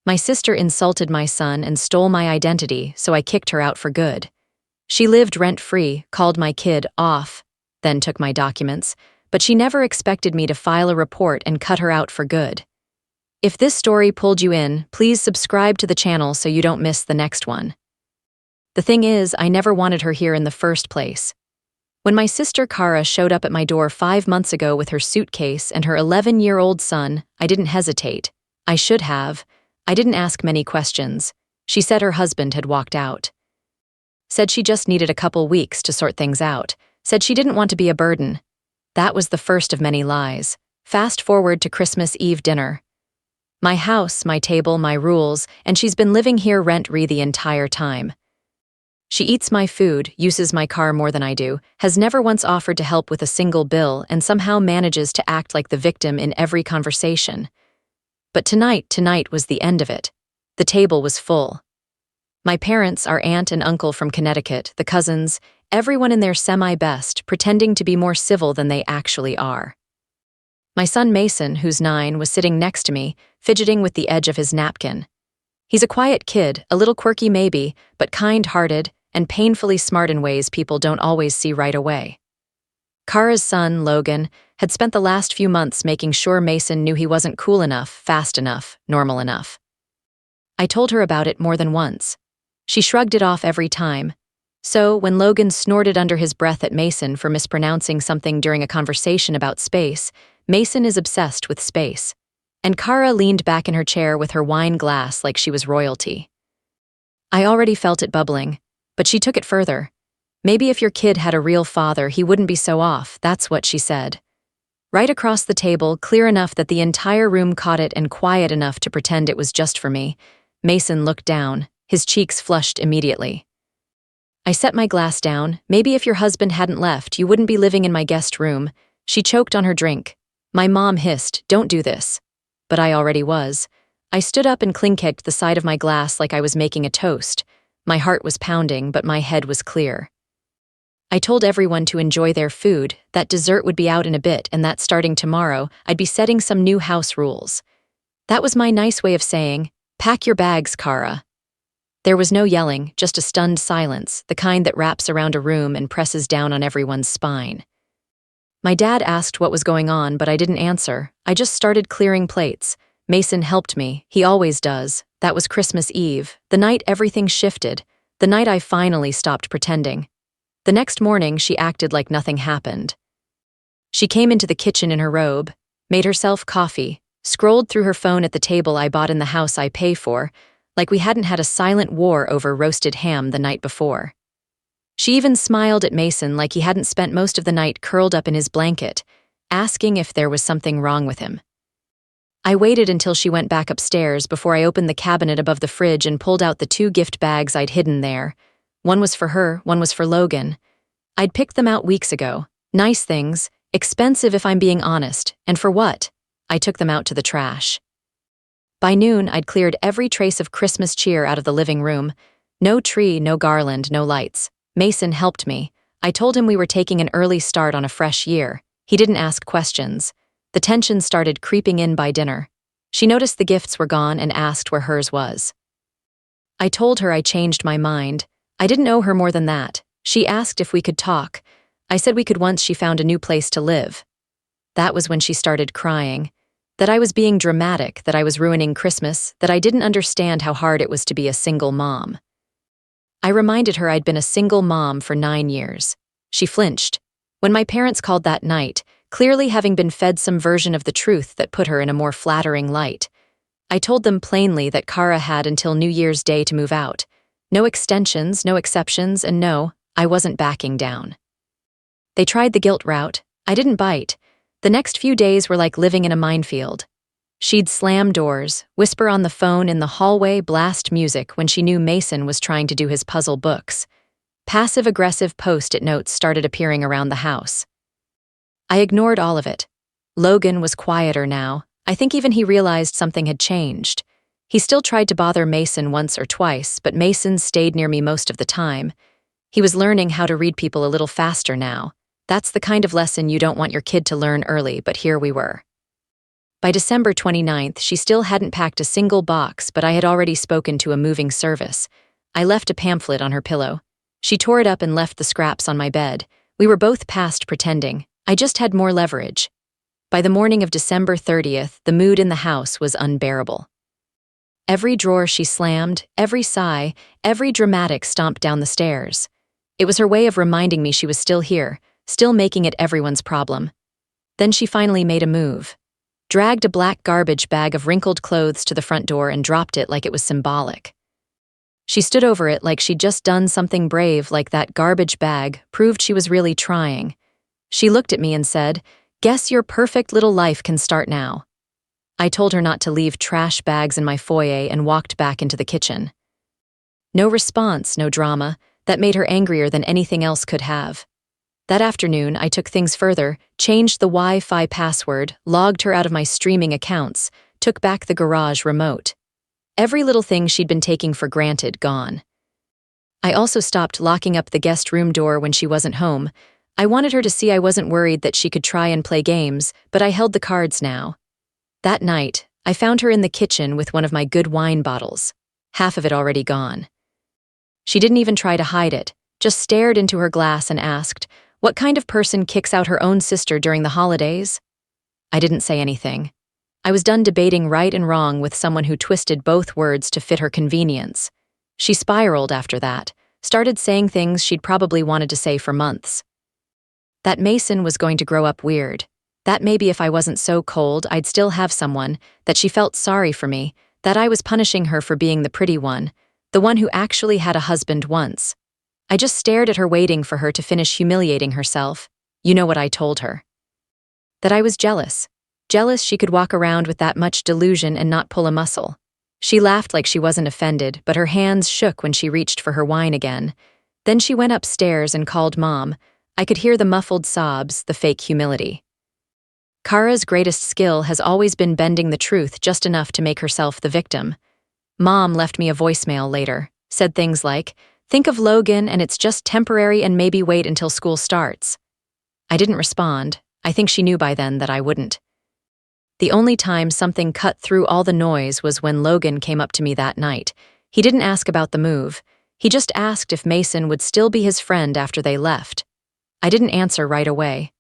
My sister insulted my son and stole my identity, so I kicked her out for good. She lived rent-free, called my kid off, then took my documents, but she never expected me to file a report and cut her out for good. If this story pulled you in, please subscribe to the channel so you don't miss the next one. The thing is, I never wanted her here in the first place. When my sister Kara showed up at my door 5 months ago with her suitcase and her 11-year-old son, I didn't hesitate. I should have. I didn't ask many questions. She said her husband had walked out. Said she just needed a couple weeks to sort things out. Said she didn't want to be a burden. That was the first of many lies. Fast forward to Christmas Eve dinner. My house, my table, my rules, and she's been living here rent-free the entire time. She eats my food, uses my car more than I do, has never once offered to help with a single bill, and somehow manages to act like the victim in every conversation. But tonight was the end of it. The table was full. My parents, our aunt and uncle from Connecticut, the cousins, everyone in their semi-best, pretending to be more civil than they actually are. My son Mason, who's 9, was sitting next to me, fidgeting with the edge of his napkin. He's a quiet kid, a little quirky maybe, but kind-hearted, and painfully smart in ways people don't always see right away. Kara's son, Logan, had spent the last few months making sure Mason knew he wasn't cool enough, fast enough, normal enough. I told her about it more than once. She shrugged it off every time. So, when Logan snorted under his breath at Mason for mispronouncing something during a conversation about space, Mason is obsessed with space. And Kara leaned back in her chair with her wine glass like she was royalty. I already felt it bubbling, but she took it further. Maybe if your kid had a real father, he wouldn't be so off, that's what she said. Right across the table, clear enough that the entire room caught it and quiet enough to pretend it was just for me, Mason looked down, his cheeks flushed immediately. I set my glass down. Maybe if your husband hadn't left, you wouldn't be living in my guest room. She choked on her drink. My mom hissed, "Don't do this." But I already was. I stood up and clink-kicked the side of my glass like I was making a toast. My heart was pounding, but my head was clear. I told everyone to enjoy their food, that dessert would be out in a bit, and that starting tomorrow, I'd be setting some new house rules. That was my nice way of saying, "Pack your bags, Kara." There was no yelling, just a stunned silence, the kind that wraps around a room and presses down on everyone's spine. My dad asked what was going on, but I didn't answer. I just started clearing plates. Mason helped me. He always does. That was Christmas Eve, the night everything shifted, the night I finally stopped pretending. The next morning, she acted like nothing happened. She came into the kitchen in her robe, made herself coffee, scrolled through her phone at the table I bought in the house I pay for, like we hadn't had a silent war over roasted ham the night before. She even smiled at Mason like he hadn't spent most of the night curled up in his blanket, asking if there was something wrong with him. I waited until she went back upstairs before I opened the cabinet above the fridge and pulled out the 2 gift bags I'd hidden there. One was for her, one was for Logan. I'd picked them out weeks ago. Nice things, expensive if I'm being honest, and for what? I took them out to the trash. By noon, I'd cleared every trace of Christmas cheer out of the living room. No tree, no garland, no lights. Mason helped me. I told him we were taking an early start on a fresh year. He didn't ask questions. The tension started creeping in by dinner. She noticed the gifts were gone and asked where hers was. I told her I changed my mind. I didn't owe her more than that. She asked if we could talk. I said we could once she found a new place to live. That was when she started crying. That I was being dramatic, that I was ruining Christmas, that I didn't understand how hard it was to be a single mom. I reminded her I'd been a single mom for 9 years. She flinched. When my parents called that night, clearly having been fed some version of the truth that put her in a more flattering light, I told them plainly that Kara had until New Year's Day to move out. No extensions, no exceptions, and no, I wasn't backing down. They tried the guilt route. I didn't bite. The next few days were like living in a minefield. She'd slam doors, whisper on the phone in the hallway, blast music when she knew Mason was trying to do his puzzle books. Passive-aggressive post-it notes started appearing around the house. I ignored all of it. Logan was quieter now. I think even he realized something had changed. He still tried to bother Mason once or twice, but Mason stayed near me most of the time. He was learning how to read people a little faster now. That's the kind of lesson you don't want your kid to learn early, but here we were. By December 29th, she still hadn't packed a single box, but I had already spoken to a moving service. I left a pamphlet on her pillow. She tore it up and left the scraps on my bed. We were both past pretending. I just had more leverage. By the morning of December 30th, the mood in the house was unbearable. Every drawer she slammed, every sigh, every dramatic stomp down the stairs. It was her way of reminding me she was still here, still making it everyone's problem. Then she finally made a move. Dragged a black garbage bag of wrinkled clothes to the front door and dropped it like it was symbolic. She stood over it like she'd just done something brave, like that garbage bag proved she was really trying. She looked at me and said, "Guess your perfect little life can start now." I told her not to leave trash bags in my foyer and walked back into the kitchen. No response, no drama. That made her angrier than anything else could have. That afternoon, I took things further, changed the Wi-Fi password, logged her out of my streaming accounts, took back the garage remote. Every little thing she'd been taking for granted, gone. I also stopped locking up the guest room door when she wasn't home. I wanted her to see I wasn't worried that she could try and play games, but I held the cards now. That night, I found her in the kitchen with one of my good wine bottles, half of it already gone. She didn't even try to hide it, just stared into her glass and asked, "What kind of person kicks out her own sister during the holidays?" I didn't say anything. I was done debating right and wrong with someone who twisted both words to fit her convenience. She spiraled after that, started saying things she'd probably wanted to say for months. That Mason was going to grow up weird. That maybe if I wasn't so cold, I'd still have someone, that she felt sorry for me, that I was punishing her for being the pretty one, the one who actually had a husband once. I just stared at her waiting for her to finish humiliating herself. You know what I told her? That I was jealous. Jealous she could walk around with that much delusion and not pull a muscle. She laughed like she wasn't offended, but her hands shook when she reached for her wine again. Then she went upstairs and called Mom. I could hear the muffled sobs, the fake humility. Kara's greatest skill has always been bending the truth just enough to make herself the victim. Mom left me a voicemail later, said things like, "Think of Logan and it's just temporary and maybe wait until school starts." I didn't respond. I think she knew by then that I wouldn't. The only time something cut through all the noise was when Logan came up to me that night. He didn't ask about the move. He just asked if Mason would still be his friend after they left. I didn't answer right away.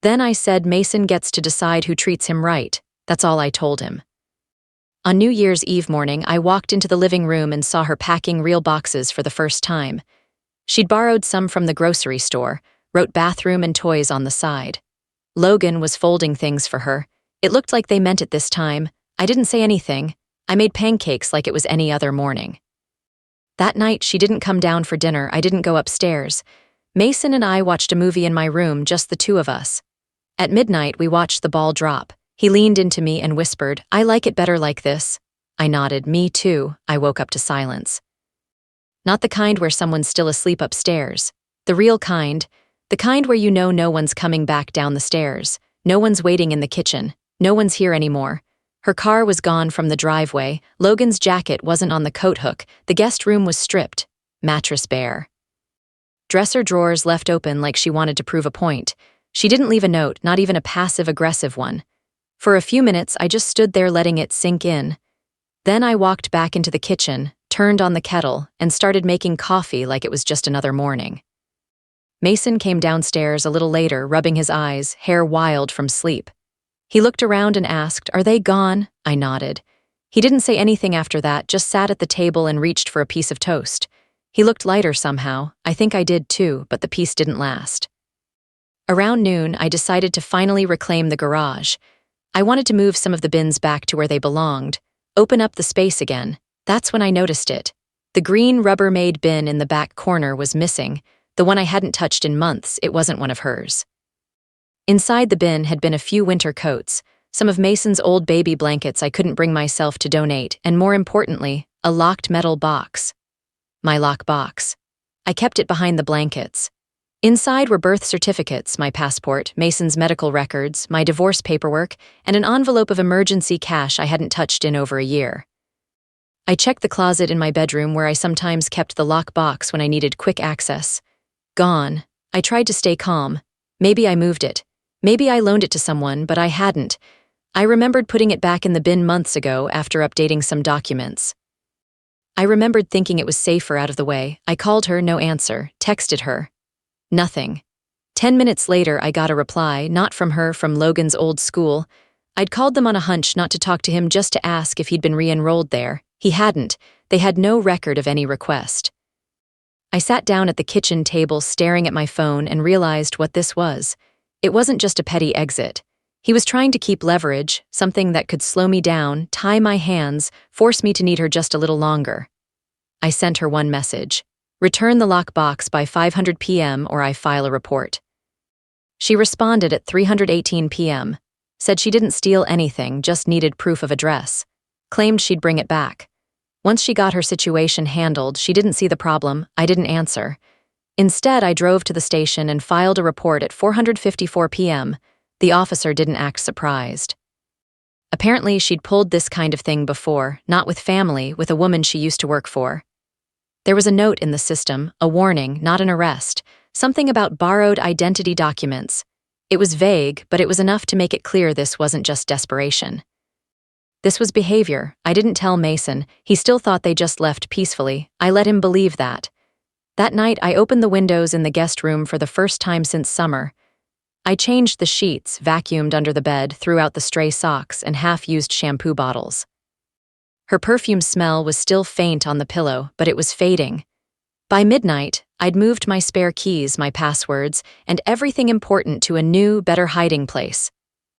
Then I said Mason gets to decide who treats him right. That's all I told him. On New Year's Eve morning, I walked into the living room and saw her packing real boxes for the first time. She'd borrowed some from the grocery store, wrote bathroom and toys on the side. Logan was folding things for her. It looked like they meant it this time. I didn't say anything. I made pancakes like it was any other morning. That night, she didn't come down for dinner. I didn't go upstairs. Mason and I watched a movie in my room, just the two of us. At midnight, we watched the ball drop. He leaned into me and whispered, "I like it better like this." I nodded, "Me too." I woke up to silence. Not the kind where someone's still asleep upstairs. The real kind. The kind where you know no one's coming back down the stairs. No one's waiting in the kitchen. No one's here anymore. Her car was gone from the driveway. Logan's jacket wasn't on the coat hook. The guest room was stripped. Mattress bare. Dresser drawers left open like she wanted to prove a point. She didn't leave a note, not even a passive-aggressive one. For a few minutes, I just stood there letting it sink in. Then I walked back into the kitchen, turned on the kettle, and started making coffee like it was just another morning. Mason came downstairs a little later, rubbing his eyes, hair wild from sleep. He looked around and asked, "Are they gone?" I nodded. He didn't say anything after that, just sat at the table and reached for a piece of toast. He looked lighter somehow. I think I did too, but the piece didn't last. Around noon, I decided to finally reclaim the garage. I wanted to move some of the bins back to where they belonged, open up the space again. That's when I noticed it. The green Rubbermaid bin in the back corner was missing, the one I hadn't touched in months. It wasn't one of hers. Inside the bin had been a few winter coats, some of Mason's old baby blankets I couldn't bring myself to donate, and more importantly, a locked metal box. My lock box. I kept it behind the blankets. Inside were birth certificates, my passport, Mason's medical records, my divorce paperwork, and an envelope of emergency cash I hadn't touched in over a year. I checked the closet in my bedroom where I sometimes kept the lock box when I needed quick access. Gone. I tried to stay calm. Maybe I moved it. Maybe I loaned it to someone, but I hadn't. I remembered putting it back in the bin months ago after updating some documents. I remembered thinking it was safer out of the way. I called her, no answer. Texted her. Nothing. 10 minutes later, I got a reply, not from her, from Logan's old school. I'd called them on a hunch not to talk to him, just to ask if he'd been re-enrolled there. He hadn't. They had no record of any request. I sat down at the kitchen table staring at my phone and realized what this was. It wasn't just a petty exit. He was trying to keep leverage, something that could slow me down, tie my hands, force me to need her just a little longer. I sent her one message. Return the lockbox by 500 p.m. or I file a report. She responded at 3:18 p.m., said she didn't steal anything, just needed proof of address. Claimed she'd bring it back. Once she got her situation handled, she didn't see the problem. I didn't answer. Instead, I drove to the station and filed a report at 4:54 p.m. The officer didn't act surprised. Apparently, she'd pulled this kind of thing before, not with family, with a woman she used to work for. There was a note in the system, a warning, not an arrest, something about borrowed identity documents. It was vague, but it was enough to make it clear this wasn't just desperation. This was behavior. I didn't tell Mason. He still thought they just left peacefully. I let him believe that. That night, I opened the windows in the guest room for the first time since summer. I changed the sheets, vacuumed under the bed, threw out the stray socks and half-used shampoo bottles. Her perfume smell was still faint on the pillow, but it was fading. By midnight, I'd moved my spare keys, my passwords, and everything important to a new, better hiding place.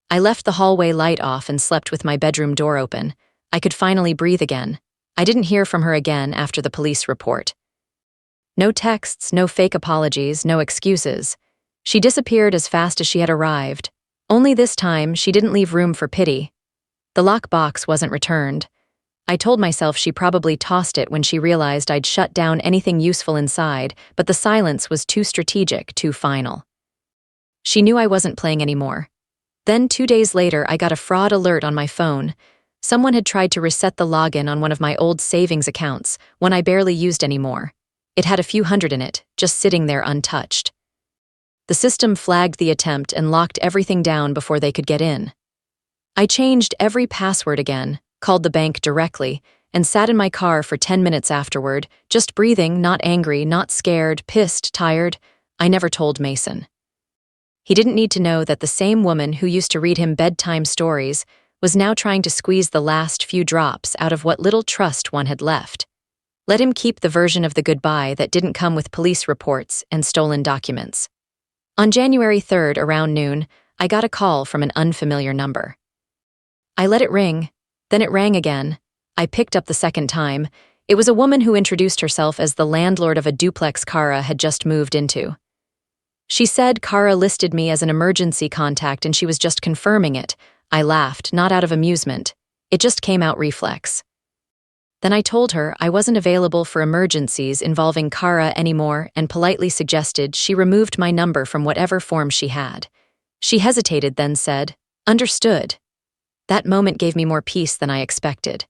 I left the hallway light off and slept with my bedroom door open. I could finally breathe again. I didn't hear from her again after the police report. No texts, no fake apologies, no excuses. She disappeared as fast as she had arrived. Only this time, she didn't leave room for pity. The lockbox wasn't returned. I told myself she probably tossed it when she realized I'd shut down anything useful inside, but the silence was too strategic, too final. She knew I wasn't playing anymore. Then 2 days later, I got a fraud alert on my phone. Someone had tried to reset the login on one of my old savings accounts, one I barely used anymore. It had a few hundred in it, just sitting there untouched. The system flagged the attempt and locked everything down before they could get in. I changed every password again, called the bank directly, and sat in my car for 10 minutes afterward, just breathing, not angry, not scared, pissed, tired. I never told Mason. He didn't need to know that the same woman who used to read him bedtime stories was now trying to squeeze the last few drops out of what little trust one had left. Let him keep the version of the goodbye that didn't come with police reports and stolen documents. On January 3rd, around noon, I got a call from an unfamiliar number. I let it ring, then it rang again. I picked up the second time. It was a woman who introduced herself as the landlord of a duplex Kara had just moved into. She said Kara listed me as an emergency contact and she was just confirming it. I laughed, not out of amusement. It just came out reflex. Then I told her I wasn't available for emergencies involving Kara anymore and politely suggested she removed my number from whatever form she had. She hesitated, then said, "Understood." That moment gave me more peace than I expected.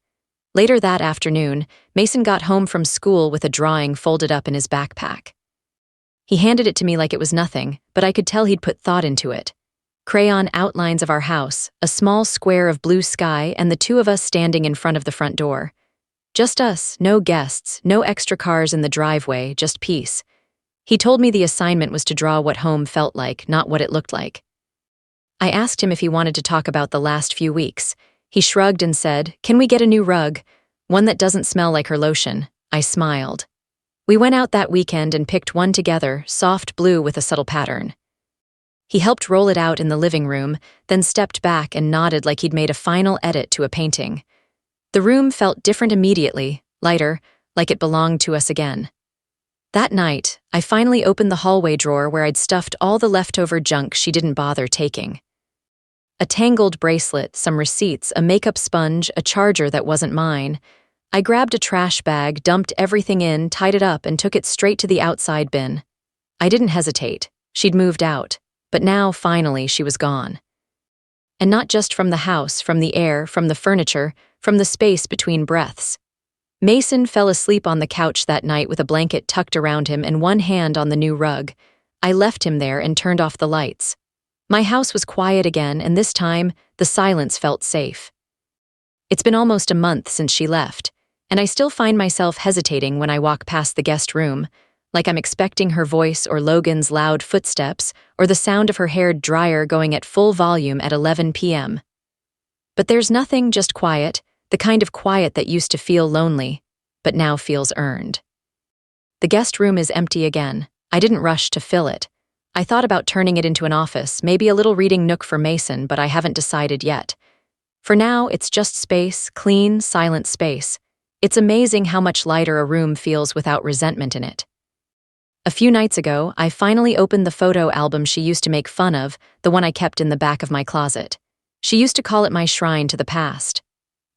Later that afternoon, Mason got home from school with a drawing folded up in his backpack. He handed it to me like it was nothing, but I could tell he'd put thought into it. Crayon outlines of our house, a small square of blue sky, and the two of us standing in front of the front door. Just us, no guests, no extra cars in the driveway, just peace. He told me the assignment was to draw what home felt like, not what it looked like. I asked him if he wanted to talk about the last few weeks. He shrugged and said, "Can we get a new rug? One that doesn't smell like her lotion." I smiled. We went out that weekend and picked one together, soft blue with a subtle pattern. He helped roll it out in the living room, then stepped back and nodded like he'd made a final edit to a painting. The room felt different immediately, lighter, like it belonged to us again. That night, I finally opened the hallway drawer where I'd stuffed all the leftover junk she didn't bother taking. A tangled bracelet, some receipts, a makeup sponge, a charger that wasn't mine. I grabbed a trash bag, dumped everything in, tied it up, and took it straight to the outside bin. I didn't hesitate. She'd moved out. But now, finally, she was gone. And not just from the house, from the air, from the furniture, from the space between breaths. Mason fell asleep on the couch that night with a blanket tucked around him and one hand on the new rug. I left him there and turned off the lights. My house was quiet again, and this time, the silence felt safe. It's been almost a month since she left, and I still find myself hesitating when I walk past the guest room, like I'm expecting her voice or Logan's loud footsteps or the sound of her hair dryer going at full volume at 11 p.m. But there's nothing, just quiet, the kind of quiet that used to feel lonely, but now feels earned. The guest room is empty again. I didn't rush to fill it. I thought about turning it into an office, maybe a little reading nook for Mason, but I haven't decided yet. For now, it's just space, clean, silent space. It's amazing how much lighter a room feels without resentment in it. A few nights ago, I finally opened the photo album she used to make fun of, the one I kept in the back of my closet. She used to call it my shrine to the past.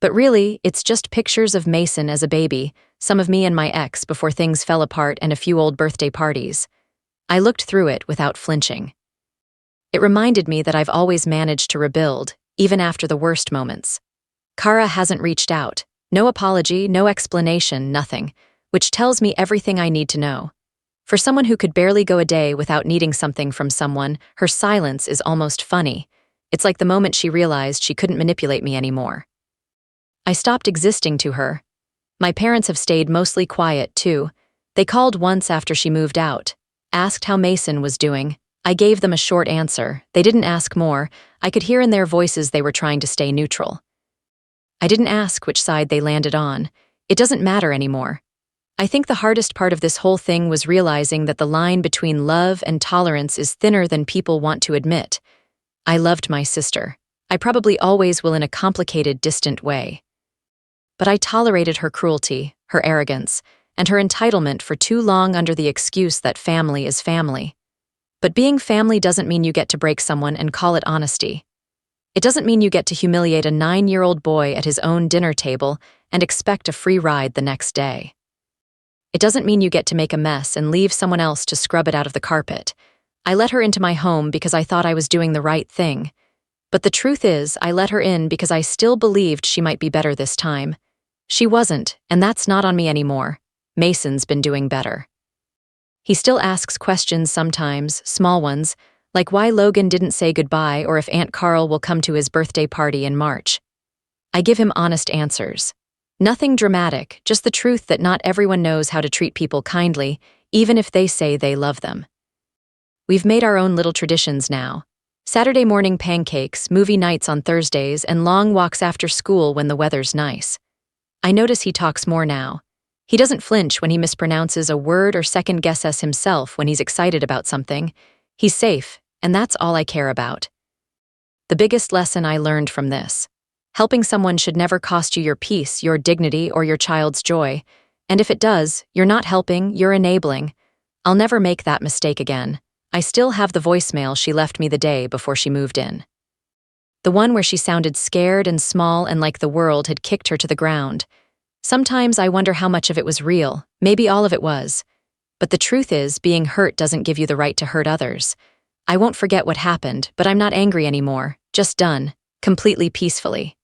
But really, it's just pictures of Mason as a baby, some of me and my ex before things fell apart, and a few old birthday parties. I looked through it without flinching. It reminded me that I've always managed to rebuild, even after the worst moments. Kara hasn't reached out. No apology, no explanation, nothing, which tells me everything I need to know. For someone who could barely go a day without needing something from someone, her silence is almost funny. It's like the moment she realized she couldn't manipulate me anymore. I stopped existing to her. My parents have stayed mostly quiet, too. They called once after she moved out, asked how Mason was doing. I gave them a short answer. They didn't ask more. I could hear in their voices they were trying to stay neutral. I didn't ask which side they landed on. It doesn't matter anymore. I think the hardest part of this whole thing was realizing that the line between love and tolerance is thinner than people want to admit. I loved my sister. I probably always will in a complicated, distant way. But I tolerated her cruelty, her arrogance, and her entitlement for too long under the excuse that family is family. But being family doesn't mean you get to break someone and call it honesty. It doesn't mean you get to humiliate a 9-year-old boy at his own dinner table and expect a free ride the next day. It doesn't mean you get to make a mess and leave someone else to scrub it out of the carpet. I let her into my home because I thought I was doing the right thing. But the truth is, I let her in because I still believed she might be better this time. She wasn't, and that's not on me anymore. Mason's been doing better. He still asks questions sometimes, small ones, like why Logan didn't say goodbye or if Aunt Carl will come to his birthday party in March. I give him honest answers. Nothing dramatic, just the truth that not everyone knows how to treat people kindly, even if they say they love them. We've made our own little traditions now. Saturday morning pancakes, movie nights on Thursdays, and long walks after school when the weather's nice. I notice he talks more now. He doesn't flinch when he mispronounces a word or second-guesses himself when he's excited about something. He's safe, and that's all I care about. The biggest lesson I learned from this: helping someone should never cost you your peace, your dignity, or your child's joy. And if it does, you're not helping, you're enabling. I'll never make that mistake again. I still have the voicemail she left me the day before she moved in. The one where she sounded scared and small and like the world had kicked her to the ground. Sometimes I wonder how much of it was real, maybe all of it was. But the truth is, being hurt doesn't give you the right to hurt others. I won't forget what happened, but I'm not angry anymore, just done, completely peacefully.